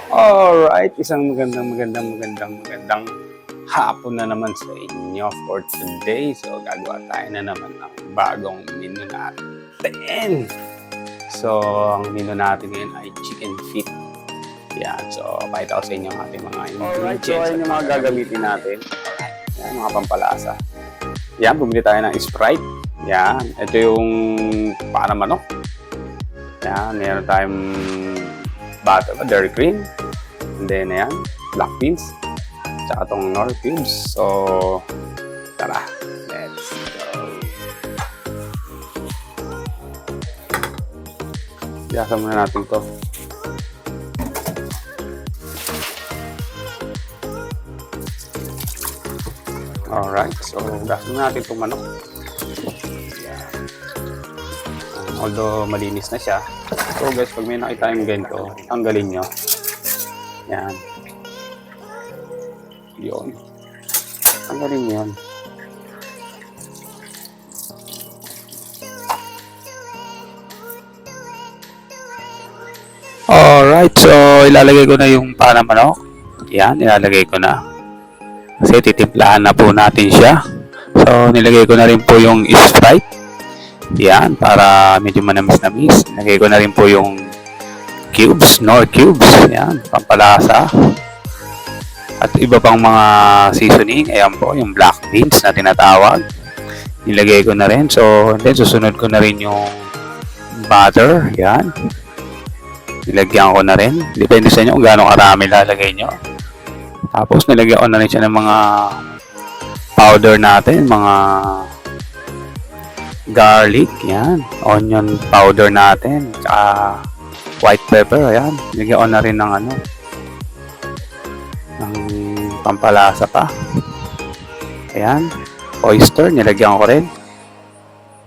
Alright, isang magandang hapon na naman sa inyo for today. So, gagawa tayo na naman ng bagong menu natin. So, ang menu natin ngayon ay chicken feet. Yan, so, pakita ko sa inyo ang ating mga ingredients. Alright, so, ayun yung mga gagamitin natin. Yan, mga pampalasa. Yan, bumili tayo ng Sprite. Yan, ito yung para manok. Yan, meron tayong butter, dairy cream. And then, ayan, black beans. Tsaka itong nor cubes. So, tara, let's go. Biyasan muna natin ito. Alright, so, biyasan muna natin itong manok. Ayan. Although, malinis na siya. So, guys, pag may nakita yung ganito, tanggalin nyo. Yan. Yun. Tanggalin nyo yun. Alright, so ilalagay ko na yung pana manok. Yan, ilalagay ko na. Kasi titimplahan na po natin siya. So, nilagay ko na rin po yung Sprite. Yan, para medyo manamis-namis. Nilagay ko na rin po yung cubes, nor cubes. Yan, pampalasa. At iba pang mga seasoning. Ayan po, yung black beans na tinatawag. Nilagay ko na rin. So, then susunod ko na rin yung butter. Yan. Nilagyan ko na rin. Depende sa inyo kung gaano karami lalagay nyo. Tapos, nilagyan ko na rin siya ng mga powder natin. Mga garlic. Yan. Onion powder natin. Tsaka white pepper, ayan. Nilagyan ko na rin ng ng pampalasa pa. Ayan. Oyster, nilagyan ko rin.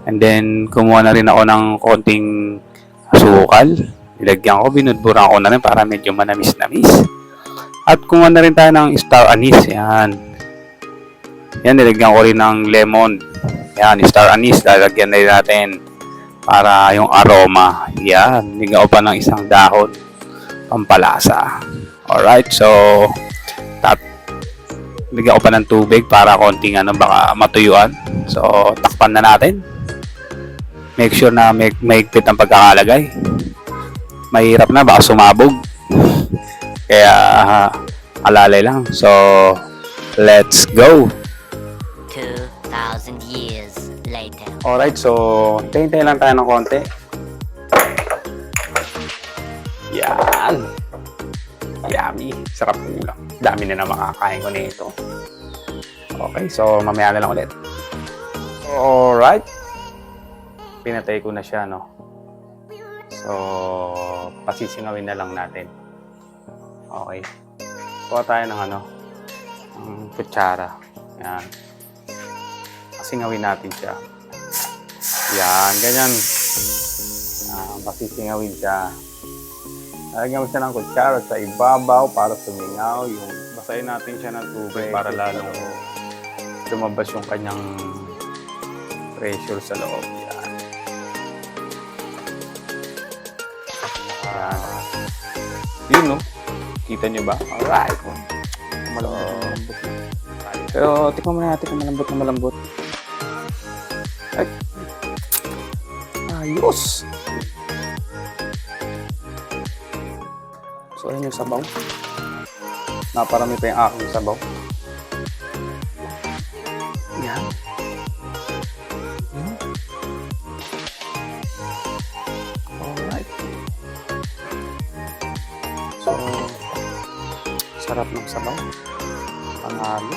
And then, kumuha na rin ako ng konting asukal. Nilagyan ko, binudburan ko na rin para medyo manamis-namis. At kumuha na rin tayo ng star anise. Ayan. Ayan, nilagyan ko rin ng lemon. Ayan, star anise. Lalagyan na rin natin para yung aroma. Yan. Nilagyan ko pa ng isang dahon. Pampalasa. Alright. So, nilagyan ko pa ng tubig para konting baka matuyuan. So, takpan na natin. Make sure na mahigpit ang pagkakalagay. Mahirap na. Baka sumabog. Kaya, alalay lang. So, let's go. 2,000 years later. Alright, so tayo lang tayo ng konti. Yan. Yummy. Sarap ulam. Dami na makakain ko nito. Okay, so mamaya na lang ulit. Alright. Pinatay ko na siya, no? So, pasisingawin na lang natin. Okay. Kuha tayo ng ng kutsara. Yan. Pasingawin natin siya. Yan, ganyan. Pasisingawin siya. Lagyan mo siya ng kutsara sa ibabaw para sumingaw. Basahin natin siya ng tubig para lalong lumabas yung kanyang pressure sa loob. Yan. Yan. Yun, no? Kita nyo ba? Alright. Malambot. Pero tikman mo natin kung malambot. Ay. Ayos! So, ayun yung sabaw. Naparami pa yung aking sabaw. Yan. Alright. So, sarap ng sabaw. Panalo.